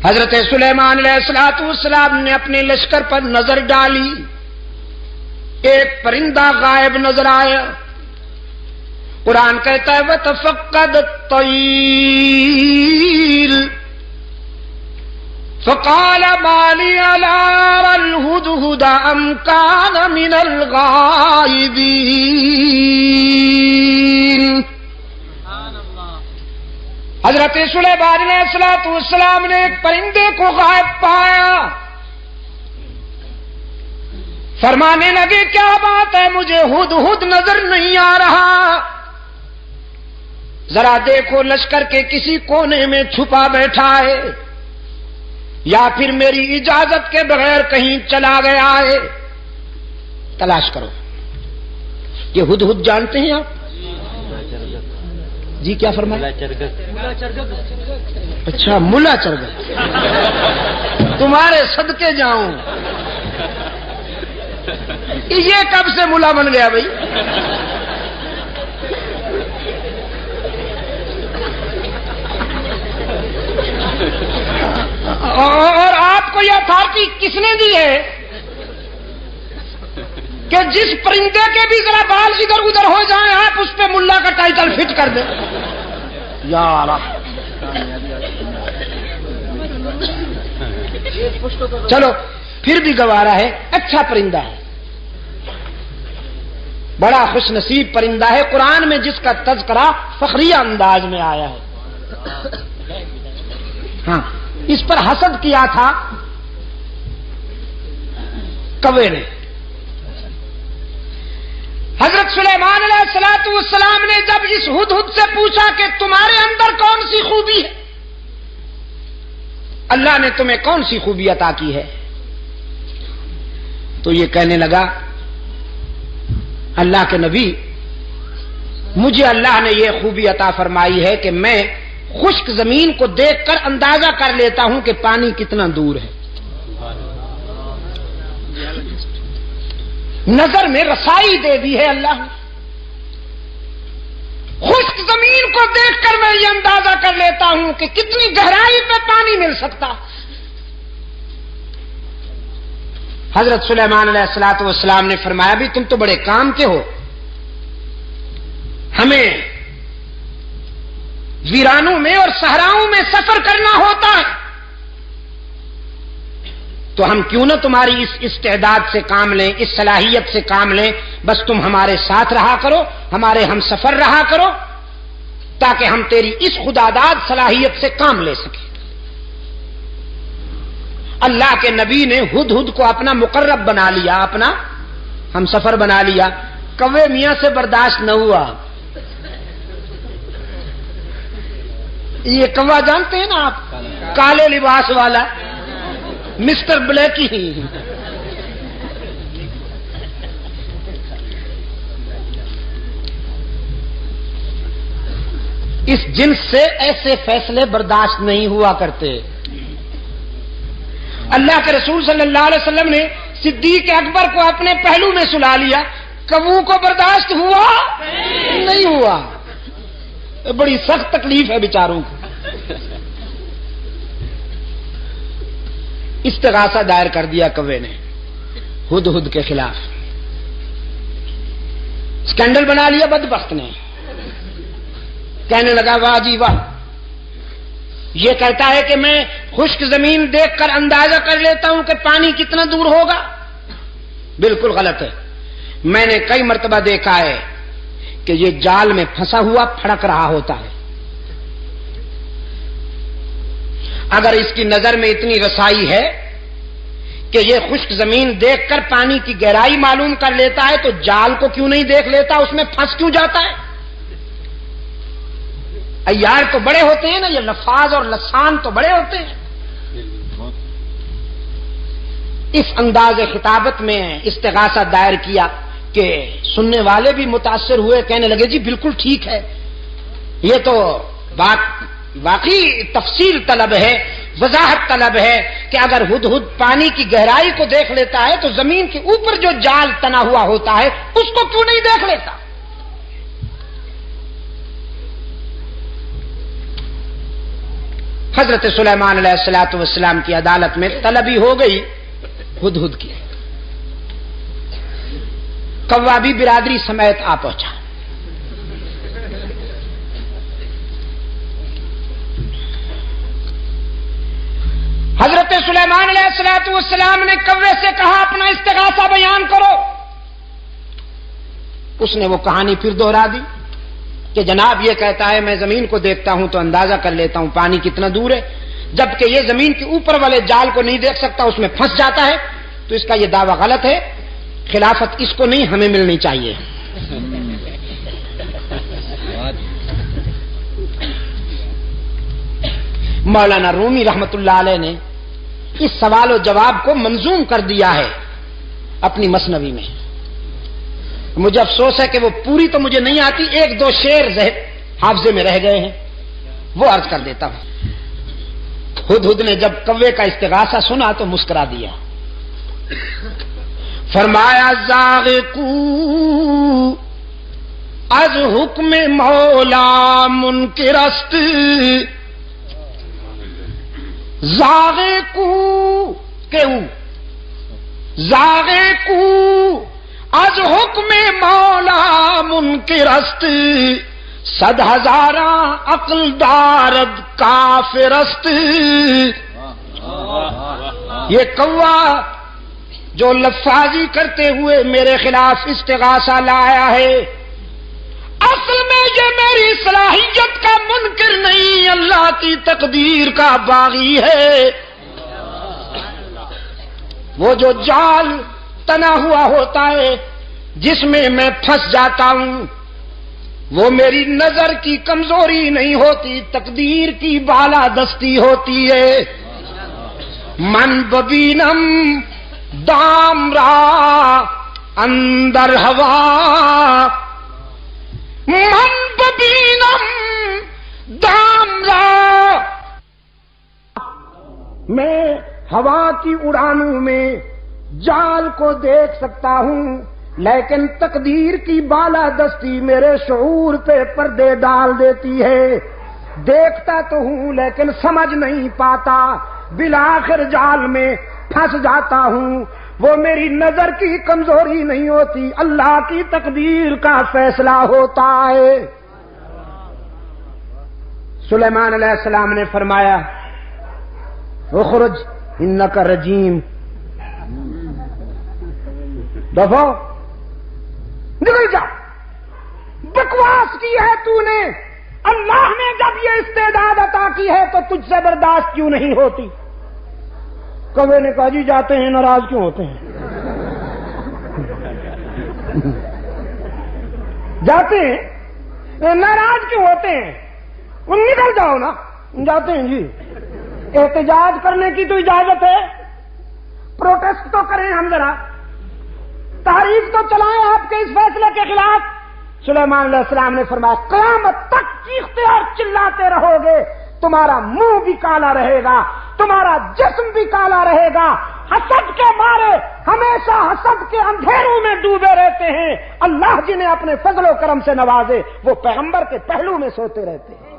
حضرت سلیمان علیہ السلام نے اپنے لشکر پر نظر ڈالی، ایک پرندہ غائب نظر آیا۔ قرآن کہتا ہے وَتَفَقَّدَ الطَّيْرَ فَقَالَ مَا لِيَ لَا أَرَى الْهُدْهُدَ أَمْ كَانَ مِنَ الْغَائِبِينَ۔ حضرت سلیمان علیہ السلام نے ایک پرندے کو غائب پایا، فرمانے لگے کیا بات ہے، مجھے ہدہد نظر نہیں آ رہا، ذرا دیکھو لشکر کے کسی کونے میں چھپا بیٹھا ہے یا پھر میری اجازت کے بغیر کہیں چلا گیا ہے، تلاش کرو۔ یہ ہدہد جانتے ہیں آپ؟ جی کیا فرمایا؟ اچھا ملا چرگت، تمہارے صدقے جاؤں، یہ کب سے ملا بن گیا بھائی؟ اور آپ کو یہ اتھارٹی کس نے دی ہے کہ جس پرندے کے بھی ذرا بال ادھر ادھر ہو جائیں آپ اس پہ ملا کا ٹائٹل فٹ کر دیں؟ یار چلو پھر بھی گوارا ہے، اچھا پرندہ ہے، بڑا خوش نصیب پرندہ ہے، قرآن میں جس کا تذکرہ فخریہ انداز میں آیا ہے۔ ہاں اس پر حسد کیا تھا کوے نے۔ حضرت سلیمان علیہ السلام نے جب اس ہدہد سے پوچھا کہ تمہارے اندر کون سی خوبی ہے، اللہ نے تمہیں کون سی خوبی عطا کی ہے، تو یہ کہنے لگا اللہ کے نبی مجھے اللہ نے یہ خوبی عطا فرمائی ہے کہ میں خشک زمین کو دیکھ کر اندازہ کر لیتا ہوں کہ پانی کتنا دور ہے، نظر میں رسائی دے دی ہے اللہ نے، خشک زمین کو دیکھ کر میں یہ اندازہ کر لیتا ہوں کہ کتنی گہرائی پہ پانی مل سکتا۔ حضرت سلیمان علیہ السلام نے فرمایا بھی تم تو بڑے کام کے ہو، ہمیں ویرانوں میں اور صحراؤں میں سفر کرنا ہوتا ہے، تو ہم کیوں نہ تمہاری اس استعداد سے کام لیں، اس صلاحیت سے کام لیں، بس تم ہمارے ساتھ رہا کرو، ہمارے ہم سفر رہا کرو، تاکہ ہم تیری اس خداداد صلاحیت سے کام لے سکیں۔ اللہ کے نبی نے ہدہد کو اپنا مقرب بنا لیا، اپنا ہم سفر بنا لیا، کوے میاں سے برداشت نہ ہوا۔ یہ کوا جانتے ہیں نا آپ، کالے لباس والا مسٹر بلیکی ہی، اس جنس سے ایسے فیصلے برداشت نہیں ہوا کرتے۔ اللہ کے رسول صلی اللہ علیہ وسلم نے صدیق اکبر کو اپنے پہلو میں سلا لیا، کبو کو برداشت ہوا نہیں ہوا، بڑی سخت تکلیف ہے بیچاروں کو۔ استغاثہ دائر کر دیا کوے نے ہدہد کے خلاف، اسکینڈل بنا لیا بدبخت نے، کہنے لگا واہ جی واہ، یہ کہتا ہے کہ میں خشک زمین دیکھ کر اندازہ کر لیتا ہوں کہ پانی کتنا دور ہوگا، بالکل غلط ہے۔ میں نے کئی مرتبہ دیکھا ہے کہ یہ جال میں پھنسا ہوا پھڑک رہا ہوتا ہے، اگر اس کی نظر میں اتنی رسائی ہے کہ یہ خشک زمین دیکھ کر پانی کی گہرائی معلوم کر لیتا ہے تو جال کو کیوں نہیں دیکھ لیتا، اس میں پھنس کیوں جاتا ہے؟ عیار تو بڑے ہوتے ہیں نا، یہ لفاظ اور لسان تو بڑے ہوتے ہیں۔ اس انداز خطابت میں استغاثہ دائر کیا کہ سننے والے بھی متاثر ہوئے، کہنے لگے جی بالکل ٹھیک ہے، یہ تو بات واقعی تفصیل طلب ہے، وضاحت طلب ہے کہ اگر ہدہد پانی کی گہرائی کو دیکھ لیتا ہے تو زمین کے اوپر جو جال تنا ہوا ہوتا ہے اس کو کیوں نہیں دیکھ لیتا؟ حضرت سلیمان علیہ الصلوۃ والسلام کی عدالت میں طلبی ہو گئی ہدہد کی. کوا بھی برادری سمیت آ پہنچا. حضرت سلیمان علیہ الصلوۃ والسلام نے کوے سے کہا اپنا استغاثہ بیان کرو. اس نے وہ کہانی پھر دوہرا دی کہ جناب یہ کہتا ہے میں زمین کو دیکھتا ہوں تو اندازہ کر لیتا ہوں پانی کتنا دور ہے، جبکہ یہ زمین کے اوپر والے جال کو نہیں دیکھ سکتا، اس میں پھنس جاتا ہے، تو اس کا یہ دعویٰ غلط ہے، خلافت اس کو نہیں ہمیں ملنی چاہیے. مولانا رومی رحمت اللہ علیہ نے اس سوال و جواب کو منظوم کر دیا ہے اپنی مثنوی میں. مجھے افسوس ہے کہ وہ پوری تو مجھے نہیں آتی، ایک دو شعر حافظے میں رہ گئے ہیں، وہ عرض کر دیتا ہوں. ہدہد نے جب کوے کا استغاثہ سنا تو مسکرا دیا. فرمایا زاغقو از حکم مولا منکرست، زاغقو کیوں زاغقو از حکم مولا منکرست، 100,000 عقل دارد کافرست. یہ کوا جو لفاظی کرتے ہوئے میرے خلاف استغاثہ لایا ہے، اصل میں یہ میری صلاحیت کا منکر نہیں، اللہ کی تقدیر کا باغی ہے. وہ جو جال تنا ہوا ہوتا ہے جس میں میں پھنس جاتا ہوں، وہ میری نظر کی کمزوری نہیں ہوتی، تقدیر کی بالا دستی ہوتی ہے. من ببینم دام را اندر ہوا، من ببینم دام را، میں ہوا کی اڑانوں میں جال کو دیکھ سکتا ہوں، لیکن تقدیر کی بالا دستی میرے شعور پہ پردے ڈال دیتی ہے. دیکھتا تو ہوں لیکن سمجھ نہیں پاتا، بالآخر جال میں پھنس جاتا ہوں. وہ میری نظر کی کمزوری نہیں ہوتی، اللہ کی تقدیر کا فیصلہ ہوتا ہے. سلیمان علیہ السلام نے فرمایا اخرج انک رجیم، دفعہ نکل جا، بکواس کی ہے تو نے. اللہ نے جب یہ استعداد عطا کی ہے تو تجھ سے برداشت کیوں نہیں ہوتی؟ کوے نے کہا جی جاتے ہیں، ناراض کیوں ہوتے ہیں؟ جاتے ہیں ناراض کیوں ہوتے ہیں؟ نکل جاؤ نا. جاتے ہیں جی. احتجاج کرنے کی تو اجازت ہے، پروٹیسٹ تو کریں ہم ذرا، تحریک تو چلائیں آپ کے اس فیصلے کے خلاف. سلیمان علیہ السلام نے فرمایا قیامت تک چیختے اور چلاتے رہو گے، تمہارا منہ بھی کالا رہے گا، تمہارا جسم بھی کالا رہے گا. حسد کے مارے ہمیشہ حسد کے اندھیروں میں ڈوبے رہتے ہیں. اللہ جنہیں اپنے فضل و کرم سے نوازے وہ پیغمبر کے پہلو میں سوتے رہتے ہیں.